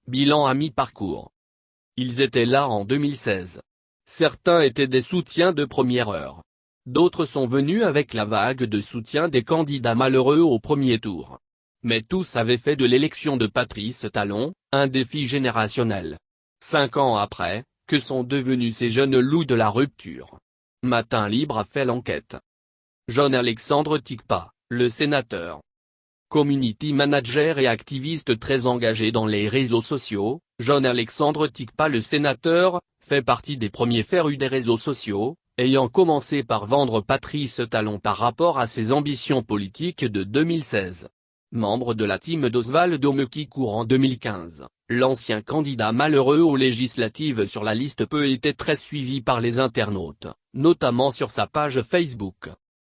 bilan à mi-parcours. Ils étaient là en 2016. Certains étaient des soutiens de première heure. D'autres sont venus avec la vague de soutien des candidats malheureux au premier tour. Mais tous avaient fait de l'élection de Patrice Talon un défi générationnel. 5 ans après, que sont devenus ces jeunes loups de la rupture? Matin Libre a fait l'enquête. John-Alexandre Tikpa, le sénateur, community manager et activiste très engagé dans les réseaux sociaux, John-Alexandre Tikpa le sénateur, fait partie des premiers férus des réseaux sociaux, ayant commencé par vendre Patrice Talon par rapport à ses ambitions politiques de 2016. Membre de la team d'Oswald Moekicourt en 2015, l'ancien candidat malheureux aux législatives sur la liste peu était très suivi par les internautes, notamment sur sa page Facebook.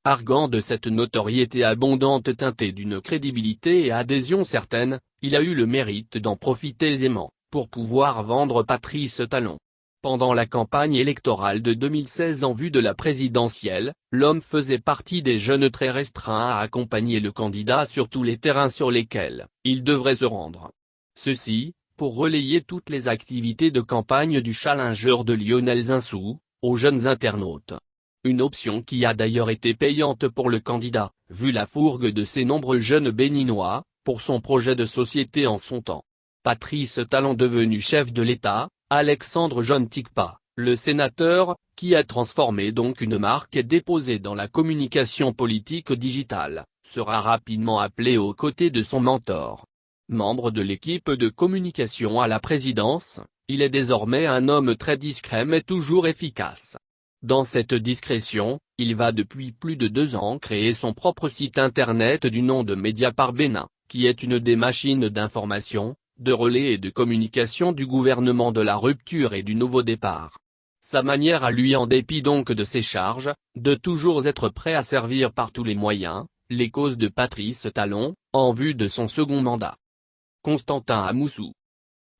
Arguant de cette notoriété abondante teintée d'une crédibilité et adhésion certaine, il a eu le mérite d'en profiter aisément, pour pouvoir vendre Patrice Talon. Pendant la campagne électorale de 2016 en vue de la présidentielle, l'homme faisait partie des jeunes très restreints à accompagner le candidat sur tous les terrains sur lesquels il devrait se rendre. Ceci, pour relayer toutes les activités de campagne du challenger de Lionel Zinsou, aux jeunes internautes. Une option qui a d'ailleurs été payante pour le candidat, vu la fourgue de ces nombreux jeunes béninois, pour son projet de société en son temps. Patrice Talon devenu chef de l'État, Alexandre John Tikpa, le sénateur, qui a transformé donc une marque et déposé dans la communication politique digitale, sera rapidement appelé aux côtés de son mentor. Membre de l'équipe de communication à la présidence, il est désormais un homme très discret mais toujours efficace. Dans cette discrétion, il va depuis plus de 2 ans créer son propre site internet du nom de Mediapart Bénin, qui est une des machines d'information, de relais et de communication du gouvernement de la rupture et du nouveau départ. Sa manière à lui en dépit donc de ses charges, de toujours être prêt à servir par tous les moyens, les causes de Patrice Talon, en vue de son second mandat. Constantin Amoussou.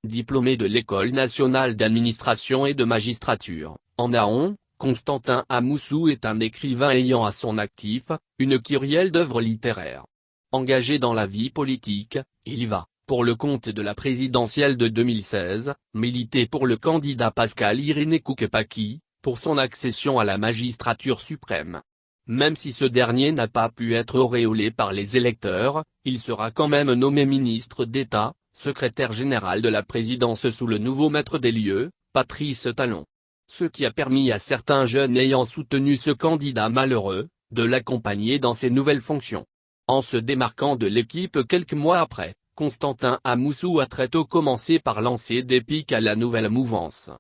Diplômé de l'École nationale d'administration et de magistrature, en Ahon, Constantin Amoussou est un écrivain ayant à son actif, une kyrielle d'œuvres littéraires. Engagé dans la vie politique, il va, pour le compte de la présidentielle de 2016, militer pour le candidat Pascal Irénée Koukepaki, pour son accession à la magistrature suprême. Même si ce dernier n'a pas pu être auréolé par les électeurs, il sera quand même nommé ministre d'État, secrétaire général de la présidence sous le nouveau maître des lieux, Patrice Talon. Ce qui a permis à certains jeunes ayant soutenu ce candidat malheureux, de l'accompagner dans ses nouvelles fonctions. En se démarquant de l'équipe quelques mois après, Constantin Amoussou a très tôt commencé par lancer des pics à la nouvelle mouvance.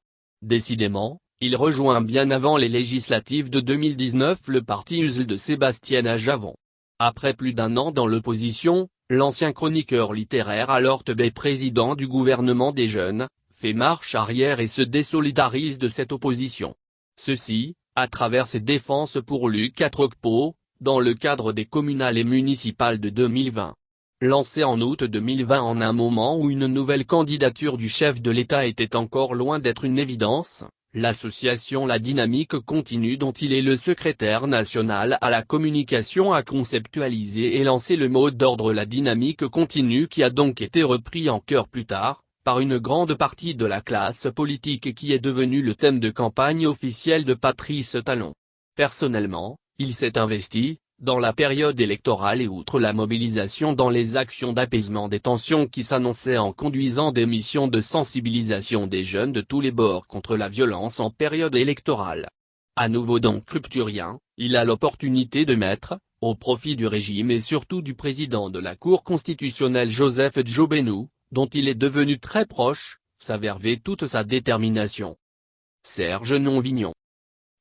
Décidément, il rejoint bien avant les législatives de 2019 le parti USL de Sébastien Ajavon. Après plus d'1 an dans l'opposition, l'ancien chroniqueur littéraire alors teubé président du gouvernement des jeunes, fait marche arrière et se désolidarise de cette opposition. Ceci, à travers ses défenses pour Luc Atrokpo, dans le cadre des communales et municipales de 2020. Lancé en août 2020 en un moment où une nouvelle candidature du chef de l'État était encore loin d'être une évidence, l'association La Dynamique Continue dont il est le secrétaire national à la communication a conceptualisé et lancé le mot d'ordre La Dynamique Continue qui a donc été repris en chœur plus tard, par une grande partie de la classe politique qui est devenu le thème de campagne officiel de Patrice Talon. Personnellement, il s'est investi, dans la période électorale et outre la mobilisation dans les actions d'apaisement des tensions qui s'annonçaient en conduisant des missions de sensibilisation des jeunes de tous les bords contre la violence en période électorale. À nouveau donc rupturien, il a l'opportunité de mettre, au profit du régime et surtout du président de la Cour constitutionnelle Joseph Djobenou, dont il est devenu très proche, sa verve et toute sa détermination. Serge Nonvignon.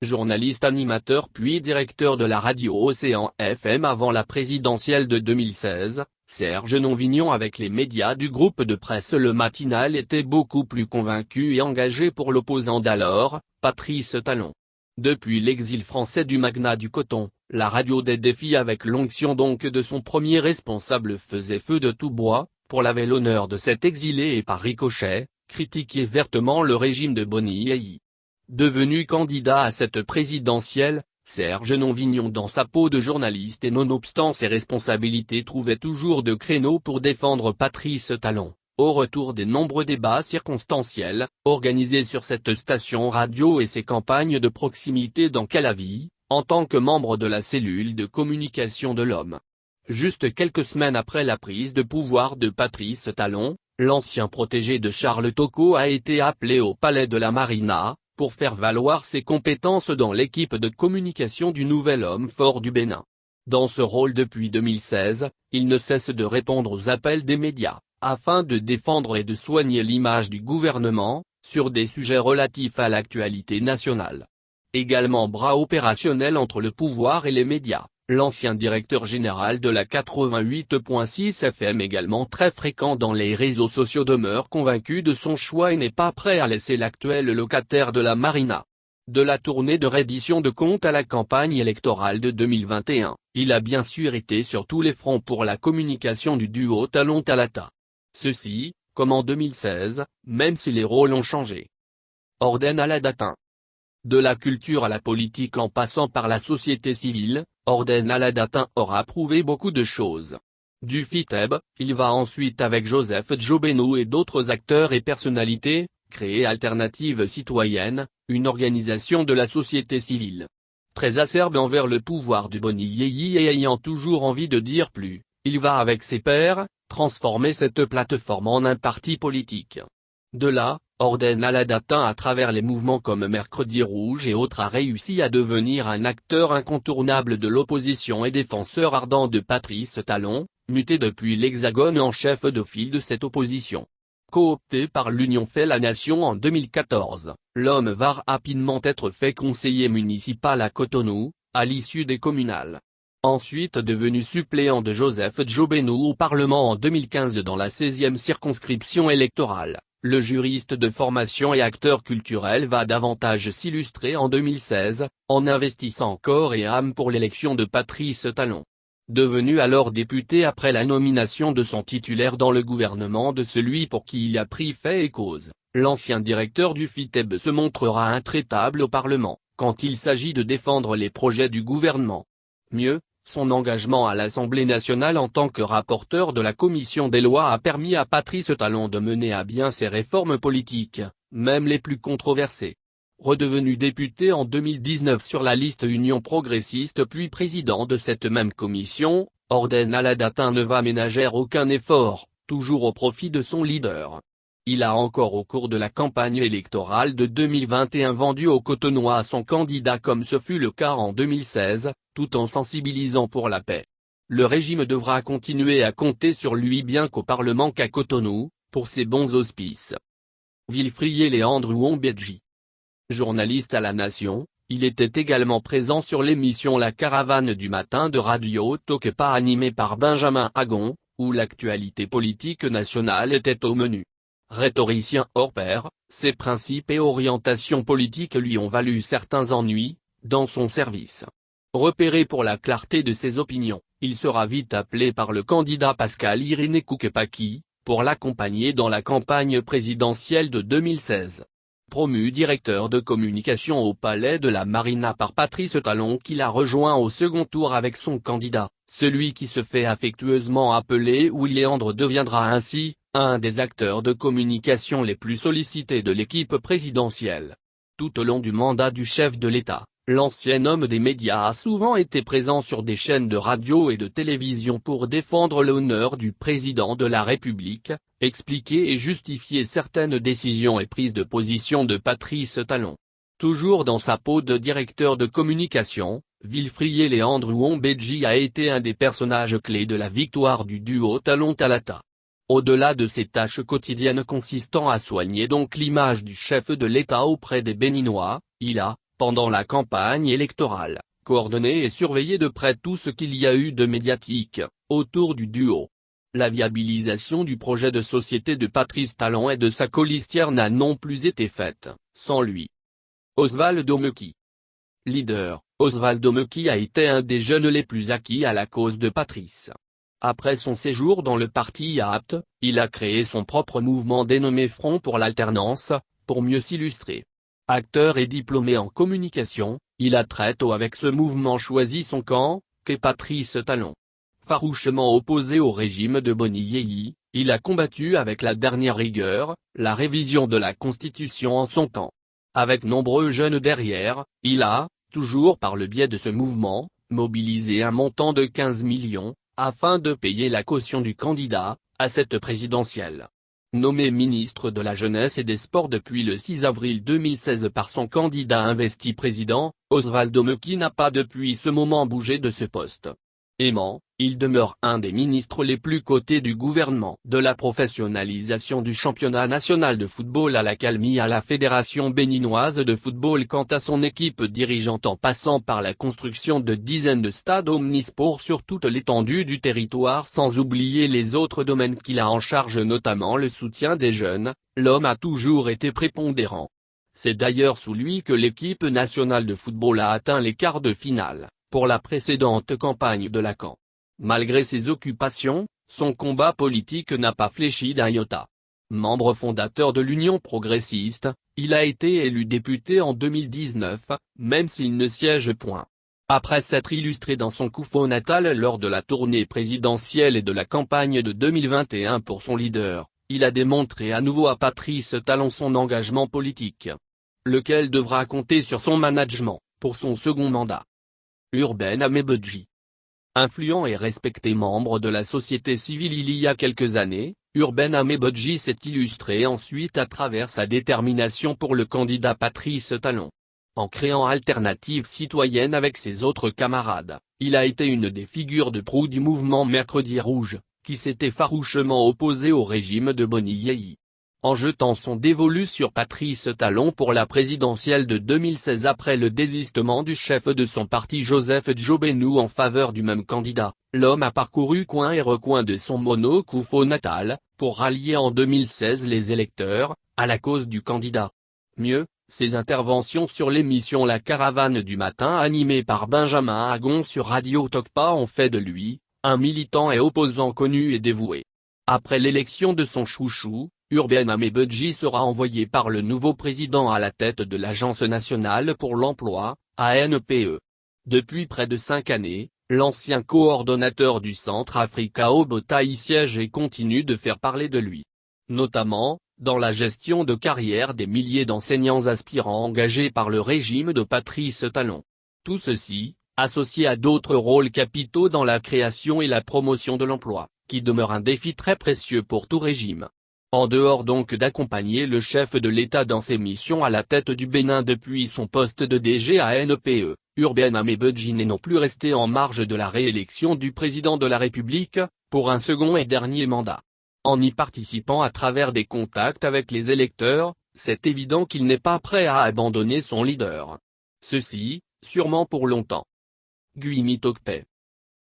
Journaliste animateur puis directeur de la radio Océan FM avant la présidentielle de 2016, Serge Nonvignon avec les médias du groupe de presse Le Matinal était beaucoup plus convaincu et engagé pour l'opposant d'alors, Patrice Talon. Depuis l'exil français du magnat du coton, la radio des défis avec l'onction donc de son premier responsable faisait feu de tout bois, pour laver l'honneur de cet exilé et par ricochet, critiquer vertement le régime de Boni. Devenu candidat à cette présidentielle, Serge Nonvignon dans sa peau de journaliste et nonobstant ses responsabilités trouvait toujours de créneaux pour défendre Patrice Talon, Au retour des nombreux débats circonstanciels, organisés sur cette station radio et ses campagnes de proximité dans Calavi, en tant que membre de la cellule de communication de l'Homme. Juste quelques semaines après la prise de pouvoir de Patrice Talon, l'ancien protégé de Charles Toko a été appelé au palais de la Marina, pour faire valoir ses compétences dans l'équipe de communication du nouvel homme fort du Bénin. Dans ce rôle depuis 2016, il ne cesse de répondre aux appels des médias, afin de défendre et de soigner l'image du gouvernement, sur des sujets relatifs à l'actualité nationale. Également bras opérationnel entre le pouvoir et les médias, l'ancien directeur général de la 88.6 FM également très fréquent dans les réseaux sociaux demeure convaincu de son choix et n'est pas prêt à laisser l'actuel locataire de la Marina. De la tournée de reddition de comptes à la campagne électorale de 2021, il a bien sûr été sur tous les fronts pour la communication du duo Talon-Talata. Ceci, comme en 2016, même si les rôles ont changé. Orden Aladatin. De la culture à la politique en passant par la société civile, Orden Aladatin aura prouvé beaucoup de choses. Du FITEB, il va ensuite avec Joseph Djobenou et d'autres acteurs et personnalités, créer Alternative Citoyenne, une organisation de la société civile. Très acerbe envers le pouvoir du Boni Yeyi et ayant toujours envie de dire plus, il va avec ses pairs, transformer cette plateforme en un parti politique. De là, Orden Aladatin à travers les mouvements comme Mercredi Rouge et autres a réussi à devenir un acteur incontournable de l'opposition et défenseur ardent de Patrice Talon, muté depuis l'Hexagone en chef de file de cette opposition. Coopté par l'Union fait la Nation en 2014, l'homme va rapidement être fait conseiller municipal à Cotonou, à l'issue des communales. Ensuite devenu suppléant de Joseph Djobenou au Parlement en 2015 dans la 16e circonscription électorale, le juriste de formation et acteur culturel va davantage s'illustrer en 2016, en investissant corps et âme pour l'élection de Patrice Talon. Devenu alors député après la nomination de son titulaire dans le gouvernement de celui pour qui il a pris fait et cause, l'ancien directeur du FITEB se montrera intraitable au Parlement, quand il s'agit de défendre les projets du gouvernement. Mieux, son engagement à l'Assemblée nationale en tant que rapporteur de la commission des lois a permis à Patrice Talon de mener à bien ses réformes politiques, même les plus controversées. Redevenu député en 2019 sur la liste Union progressiste puis président de cette même commission, Orden Aladatin ne va ménager aucun effort, toujours au profit de son leader. Il a encore au cours de la campagne électorale de 2021 vendu aux Cotonois son candidat comme ce fut le cas en 2016, tout en sensibilisant pour la paix. Le régime devra continuer à compter sur lui bien qu'au Parlement qu'à Cotonou, pour ses bons auspices. Wilfried Léandre Ouambedji. Journaliste à la Nation, il était également présent sur l'émission La Caravane du matin de Radio Tokepa animée par Benjamin Agon, où l'actualité politique nationale était au menu. Rhétoricien hors pair, ses principes et orientations politiques lui ont valu certains ennuis, dans son service. Repéré pour la clarté de ses opinions, il sera vite appelé par le candidat Pascal Irénée Koukepaki, pour l'accompagner dans la campagne présidentielle de 2016. Promu directeur de communication au palais de la Marina par Patrice Talon qui l'a rejoint au second tour avec son candidat, celui qui se fait affectueusement appeler Willy Léandre deviendra ainsi, un des acteurs de communication les plus sollicités de l'équipe présidentielle. Tout au long du mandat du chef de l'État, l'ancien homme des médias a souvent été présent sur des chaînes de radio et de télévision pour défendre l'honneur du président de la République, expliquer et justifier certaines décisions et prises de position de Patrice Talon. Toujours dans sa peau de directeur de communication, Wilfried Léandre Ouambedji a été un des personnages clés de la victoire du duo Talon-Talata. Au-delà de ses tâches quotidiennes consistant à soigner donc l'image du chef de l'État auprès des Béninois, il a, pendant la campagne électorale, coordonné et surveillé de près tout ce qu'il y a eu de médiatique, autour du duo. La viabilisation du projet de société de Patrice Talon et de sa colistière n'a non plus été faite, sans lui. Osvaldo Meucki. Leader, Osvaldo Meucki a été un des jeunes les plus acquis à la cause de Patrice. Après son séjour dans le parti APT, il a créé son propre mouvement dénommé Front pour l'alternance, pour mieux s'illustrer. Acteur et diplômé en communication, il a très tôt avec ce mouvement choisi son camp, qu'est Patrice Talon. farouchement opposé au régime de Boni Yeyi, il a combattu avec la dernière rigueur, la révision de la Constitution en son temps. Avec nombreux jeunes derrière, il a, toujours par le biais de ce mouvement, mobilisé un montant de 15 millions, afin de payer la caution du candidat, à cette présidentielle. Nommé ministre de la Jeunesse et des Sports depuis le 6 avril 2016 par son candidat investi président, Osvaldo Meucci n'a pas depuis ce moment bougé de ce poste. Aimant, il demeure un des ministres les plus cotés du gouvernement. De la professionnalisation du championnat national de football à l'accalmie à la Fédération béninoise de football quant à son équipe dirigeante en passant par la construction de dizaines de stades omnisports sur toute l'étendue du territoire sans oublier les autres domaines qu'il a en charge notamment le soutien des jeunes, l'homme a toujours été prépondérant. C'est d'ailleurs sous lui que l'équipe nationale de football a atteint les quarts de finale, pour la précédente campagne de la CAN. Malgré ses occupations, son combat politique n'a pas fléchi d'un iota. Membre fondateur de l'Union progressiste, il a été élu député en 2019, même s'il ne siège point. Après s'être illustré dans son Koufo natal lors de la tournée présidentielle et de la campagne de 2021 pour son leader, il a démontré à nouveau à Patrice Talon son engagement politique, lequel devra compter sur son management, pour son second mandat. Urbain Amebodji. Influent et respecté membre de la société civile il y a quelques années, Urbain Amebodji s'est illustré ensuite à travers sa détermination pour le candidat Patrice Talon. En créant Alternative citoyenne avec ses autres camarades, il a été une des figures de proue du mouvement Mercredi Rouge, qui s'était farouchement opposé au régime de Boni Yeyi. En jetant son dévolu sur Patrice Talon pour la présidentielle de 2016 après le désistement du chef de son parti Joseph Djobenou en faveur du même candidat, l'homme a parcouru coin et recoin de son Koufo natal, pour rallier en 2016 les électeurs, à la cause du candidat. Mieux, ses interventions sur l'émission La Caravane du matin animée par Benjamin Agon sur Radio Tokpa ont fait de lui, un militant et opposant connu et dévoué. Après l'élection de son chouchou, Urbain Amebodji sera envoyé par le nouveau président à la tête de l'Agence nationale pour l'emploi, ANPE. Depuis près de 5 années, l'ancien coordonnateur du Centre Africa Obota y siège et continue de faire parler de lui. Notamment, dans la gestion de carrière des milliers d'enseignants aspirants engagés par le régime de Patrice Talon. Tout ceci, associé à d'autres rôles capitaux dans la création et la promotion de l'emploi, qui demeure un défi très précieux pour tout régime. En dehors donc d'accompagner le chef de l'État dans ses missions à la tête du Bénin depuis son poste de DG à NPE, Urbain Amebodji n'est non plus resté en marge de la réélection du président de la République, pour un second et dernier mandat. En y participant à travers des contacts avec les électeurs, c'est évident qu'il n'est pas prêt à abandonner son leader. Ceci, sûrement pour longtemps. Guimi Tokpe.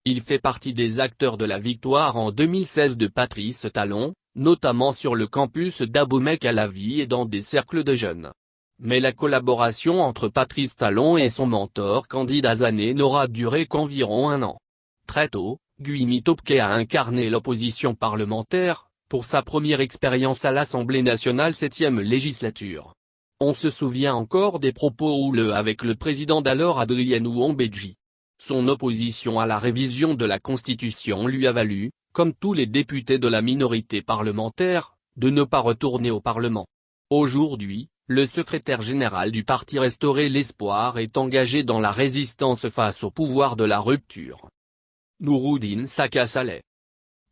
Il fait partie des acteurs de la victoire en 2016 de Patrice Talon, notamment sur le campus d'Abomey-Calavi et dans des cercles de jeunes. Mais la collaboration entre Patrice Talon et son mentor candidat Zané n'aura duré qu'environ un an. Très tôt, Guimi Tokpe a incarné l'opposition parlementaire, pour sa première expérience à l'Assemblée nationale 7e législature. On se souvient encore des propos houleux avec le président d'alors Adrien Ouambedji. Son opposition à la révision de la Constitution lui a valu, comme tous les députés de la minorité parlementaire, de ne pas retourner au Parlement. Aujourd'hui, le secrétaire général du parti Restaurer l'Espoir est engagé dans la résistance face au pouvoir de la rupture. Nouroudine Saka Saleh.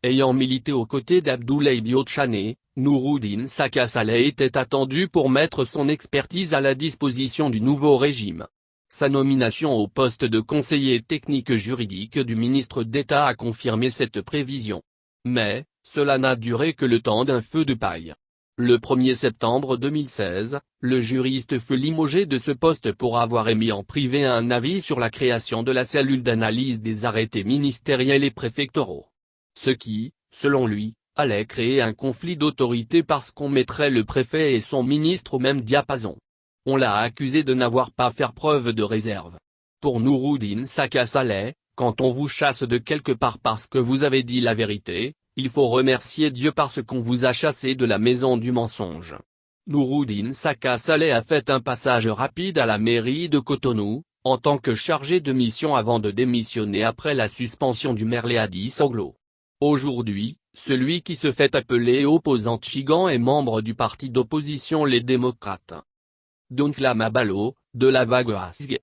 Ayant milité aux côtés d'Abdoulaye Diop-Chané, Nouroudine Saka Saleh était attendu pour mettre son expertise à la disposition du nouveau régime. Sa nomination au poste de conseiller technique juridique du ministre d'État a confirmé cette prévision. Mais, cela n'a duré que le temps d'un feu de paille. Le 1er septembre 2016, le juriste fut limogé de ce poste pour avoir émis en privé un avis sur la création de la cellule d'analyse des arrêtés ministériels et préfectoraux. Ce qui, selon lui, allait créer un conflit d'autorité parce qu'on mettrait le préfet et son ministre au même diapason. On l'a accusé de n'avoir pas fait preuve de réserve. Pour Nouroudine Saka Saleh, quand on vous chasse de quelque part parce que vous avez dit la vérité, il faut remercier Dieu parce qu'on vous a chassé de la maison du mensonge. Nouroudine Saka Saleh a fait un passage rapide à la mairie de Cotonou, en tant que chargé de mission avant de démissionner après la suspension du maire Léadi Soglo. Aujourd'hui, celui qui se fait appeler opposant Chigan est membre du parti d'opposition Les Démocrates. Donkla Mabalo, de la vague Asg.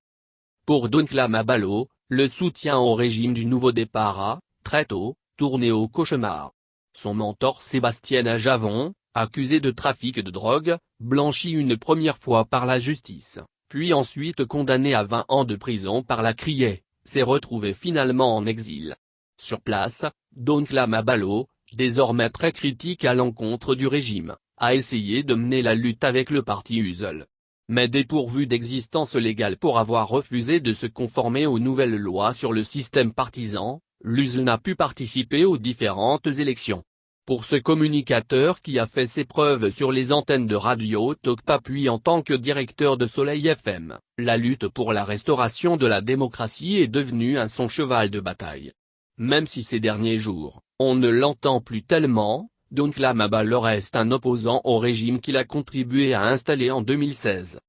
Pour Donkla Mabalo, le soutien au régime du nouveau départ a, très tôt, tourné au cauchemar. Son mentor Sébastien Ajavon, accusé de trafic de drogue, blanchi une première fois par la justice, puis ensuite condamné à 20 ans de prison par la criée, s'est retrouvé finalement en exil. Sur place, Donkla Mabalo, désormais très critique à l'encontre du régime, a essayé de mener la lutte avec le parti USL. Mais dépourvu d'existence légale pour avoir refusé de se conformer aux nouvelles lois sur le système partisan, l'USL n'a pu participer aux différentes élections. Pour ce communicateur qui a fait ses preuves sur les antennes de Radio Tokpa puis en tant que directeur de Soleil FM, la lutte pour la restauration de la démocratie est devenue son cheval de bataille. Même si ces derniers jours, on ne l'entend plus tellement, Donkla Mabalo reste un opposant au régime qu'il a contribué à installer en 2016.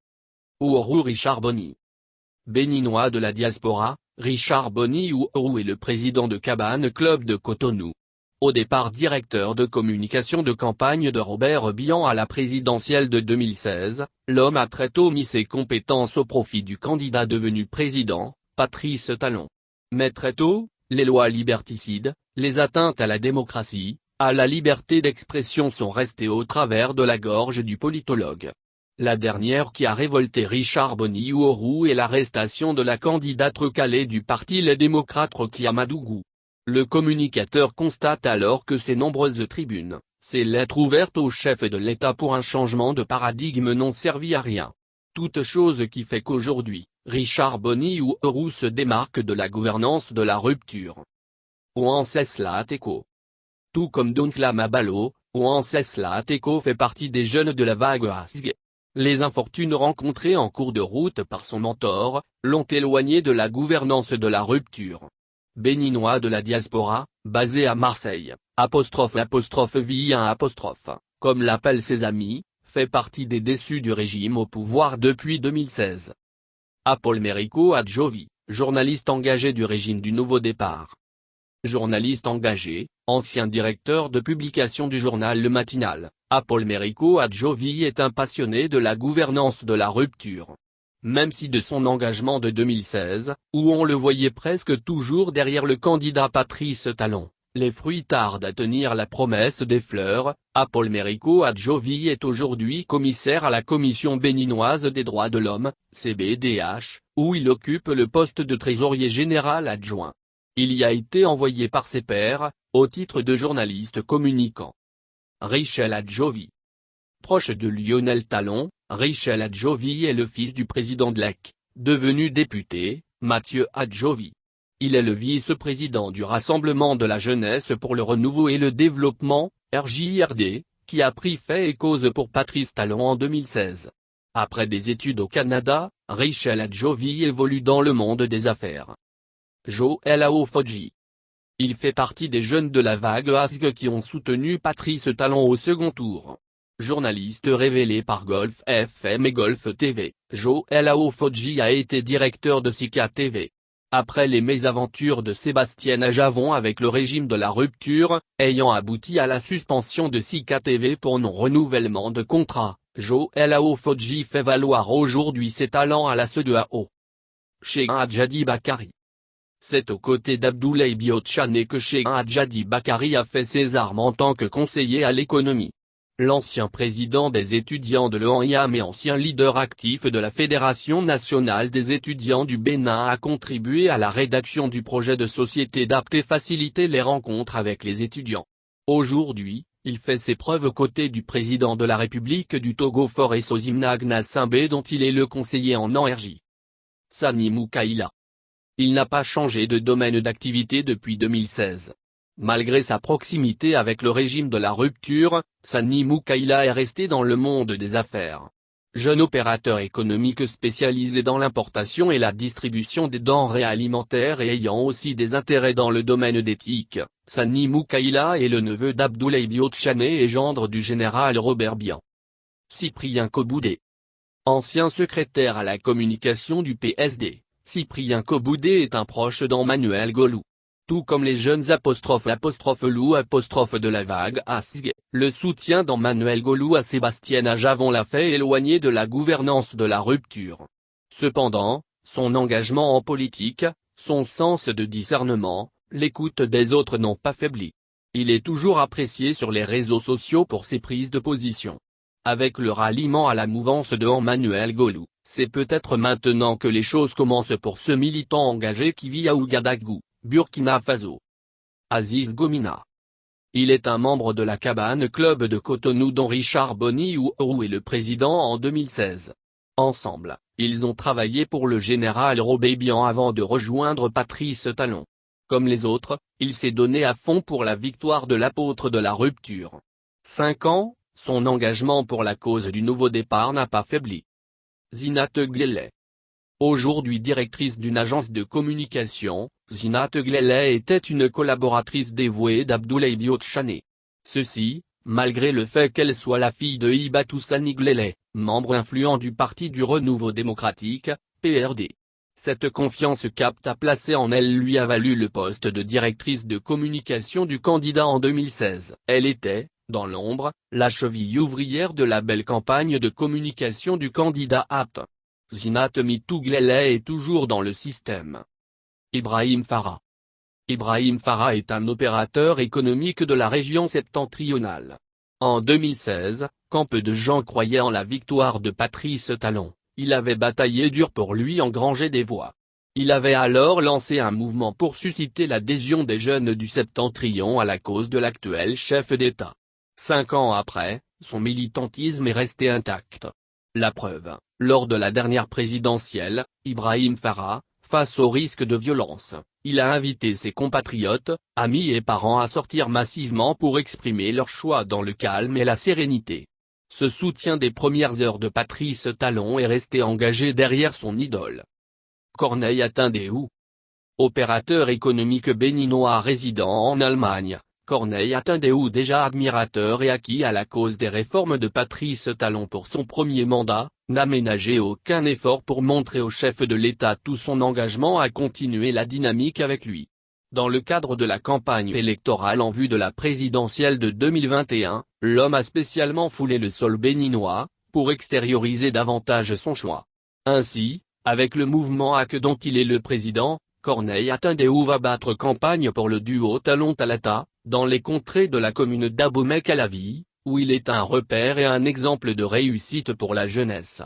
Uhuru Richard Boni. Béninois de la diaspora, Richard Boni Uhuru est le président de Cabane Club de Cotonou. Au départ directeur de communication de campagne de Robert Bihan à la présidentielle de 2016, l'homme a très tôt mis ses compétences au profit du candidat devenu président, Patrice Talon. Mais très tôt, les lois liberticides, les atteintes à la démocratie, à la liberté d'expression sont restées au travers de la gorge du politologue. La dernière qui a révolté Richard Boni Uhuru est l'arrestation de la candidate recalée du parti Les Démocrates Rokia Madougou. Le communicateur constate alors que ces nombreuses tribunes, ces lettres ouvertes au chef de l'État pour un changement de paradigme n'ont servi à rien. Toute chose qui fait qu'aujourd'hui, Richard Boni Uhuru se démarque de la gouvernance de la rupture. Ouancesla Ateko. Tout comme Donkla Mabalo, Ouancesla Ateko fait partie des jeunes de la vague Asg. Les infortunes rencontrées en cours de route par son mentor, l'ont éloigné de la gouvernance de la rupture. Béninois de la diaspora, basé à Marseille, comme l'appellent ses amis, fait partie des déçus du régime au pouvoir depuis 2016. Apolmerico Adjovi, journaliste engagé du régime du nouveau départ. Journaliste engagé, ancien directeur de publication du journal Le Matinal, Apolmerico Adjovi est un passionné de la gouvernance de la rupture. Même si de son engagement de 2016, où on le voyait presque toujours derrière le candidat Patrice Talon, les fruits tardent à tenir la promesse des fleurs, Apolmerico Adjovi est aujourd'hui commissaire à la Commission béninoise des droits de l'homme, CBDH, où il occupe le poste de trésorier général adjoint. Il y a été envoyé par ses pairs, au titre de journaliste communicant. Richel Adjovi. Proche de Lionel Talon, Richel Adjovi est le fils du président de l'EC, devenu député, Mathieu Adjovi. Il est le vice-président du Rassemblement de la jeunesse pour le renouveau et le développement, RJRD, qui a pris fait et cause pour Patrice Talon en 2016. Après des études au Canada, Richel Adjovi évolue dans le monde des affaires. Joël Aofodji. Il fait partie des jeunes de la vague Asg qui ont soutenu Patrice Talon au second tour. Journaliste révélé par Golf FM et Golf TV, Joël Aofodji a été directeur de Sika TV. Après les mésaventures de Sébastien Ajavon avec le régime de la rupture, ayant abouti à la suspension de Sika TV pour non-renouvellement de contrat, Joël Aofodji fait valoir aujourd'hui ses talents à la CEDEAO. Cheikh Hadjadi Bakari. C'est aux côtés d'Abdoulaye Biotchane que Cheikh Hadjadi Bakari a fait ses armes en tant que conseiller à l'économie. L'ancien président des étudiants de l'ONIAM et ancien leader actif de la Fédération nationale des étudiants du Bénin a contribué à la rédaction du projet de société d'apte et faciliter les rencontres avec les étudiants. Aujourd'hui, il fait ses preuves aux côtés du président de la République du Togo Faure Sozimna Simbe dont il est le conseiller en énergie. Sani Moukaïla. Il n'a pas changé de domaine d'activité depuis 2016. Malgré sa proximité avec le régime de la rupture, Sani Moukaïla est resté dans le monde des affaires. Jeune opérateur économique spécialisé dans l'importation et la distribution des denrées alimentaires et ayant aussi des intérêts dans le domaine d'éthique, Sani Moukaïla est le neveu d'Abdoulaye Biotchane et gendre du général Robert Bihan. Cyprien Koboudé. Ancien secrétaire à la communication du PSD, Cyprien Koboudé est un proche d'Emmanuel Golou. Tout comme les jeunes ''Lou'' de la vague ASG, le soutien d'Emmanuel Golou à Sébastien Ajavon l'a fait éloigner de la gouvernance de la rupture. Cependant, son engagement en politique, son sens de discernement, l'écoute des autres n'ont pas faibli. Il est toujours apprécié sur les réseaux sociaux pour ses prises de position. Avec le ralliement à la mouvance de Emmanuel Golou, c'est peut-être maintenant que les choses commencent pour ce militant engagé qui vit à Ouagadougou, Burkina Faso. Aziz Gomina. Il est un membre de la Cabane Club de Cotonou dont Richard Boni Ouourou est le président en 2016. Ensemble, ils ont travaillé pour le général Robébian avant de rejoindre Patrice Talon. Comme les autres, il s'est donné à fond pour la victoire de l'apôtre de la rupture. 5 ans, son engagement pour la cause du nouveau départ n'a pas faibli. Zinat Glele. Aujourd'hui directrice d'une agence de communication, Zinat Glele était une collaboratrice dévouée d'Abdoulaye Diop Chané. Ceci, malgré le fait qu'elle soit la fille de Hibatou Sani Glele, membre influent du Parti du Renouveau démocratique, PRD. Cette confiance capte à placer en elle lui a valu le poste de directrice de communication du candidat en 2016. Elle était, dans l'ombre, la cheville ouvrière de la belle campagne de communication du candidat APT. Zinat Mitou Glele est toujours dans le système. Ibrahim Farah. Ibrahim Farah est un opérateur économique de la région septentrionale. En 2016, quand peu de gens croyaient en la victoire de Patrice Talon, il avait bataillé dur pour lui engranger des voix. Il avait alors lancé un mouvement pour susciter l'adhésion des jeunes du Septentrion à la cause de l'actuel chef d'État. 5 ans après, son militantisme est resté intact. La preuve, lors de la dernière présidentielle, Ibrahim Farah, face au risque de violence, il a invité ses compatriotes, amis et parents à sortir massivement pour exprimer leur choix dans le calme et la sérénité. Ce soutien des premières heures de Patrice Talon est resté engagé derrière son idole. Corneille Atindéou. Opérateur économique béninois résident en Allemagne, Corneille Atindéou déjà admirateur et acquis à la cause des réformes de Patrice Talon pour son premier mandat, n'a ménagé aucun effort pour montrer au chef de l'État tout son engagement à continuer la dynamique avec lui. Dans le cadre de la campagne électorale en vue de la présidentielle de 2021, l'homme a spécialement foulé le sol béninois, pour extérioriser davantage son choix. Ainsi, avec le mouvement AC dont il est le président, Corneille Atindéou va battre campagne pour le duo Talon-Talata, dans les contrées de la commune d'Abomey-Calavi, où il est un repère et un exemple de réussite pour la jeunesse.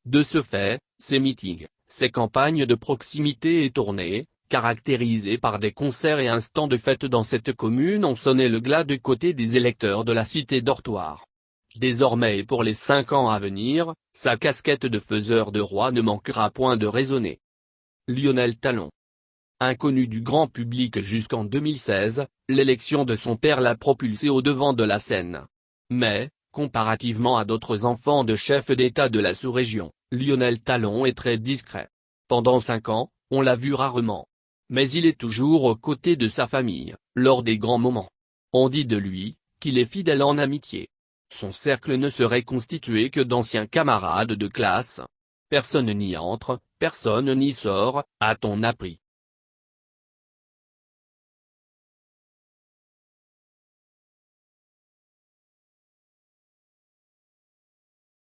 De ce fait, ses meetings, ses campagnes de proximité et tournées, caractérisées par des concerts et instants de fête dans cette commune ont sonné le glas du côté des électeurs de la cité dortoir. Désormais et pour les 5 ans à venir, sa casquette de faiseur de roi ne manquera point de résonner. Lionel Talon. Inconnu du grand public jusqu'en 2016, l'élection de son père l'a propulsé au devant de la scène. Mais, comparativement à d'autres enfants de chefs d'État de la sous-région, Lionel Talon est très discret. Pendant 5 ans, on l'a vu rarement. Mais il est toujours aux côtés de sa famille, lors des grands moments. On dit de lui, qu'il est fidèle en amitié. Son cercle ne serait constitué que d'anciens camarades de classe. Personne n'y entre, personne n'y sort, a-t-on appris.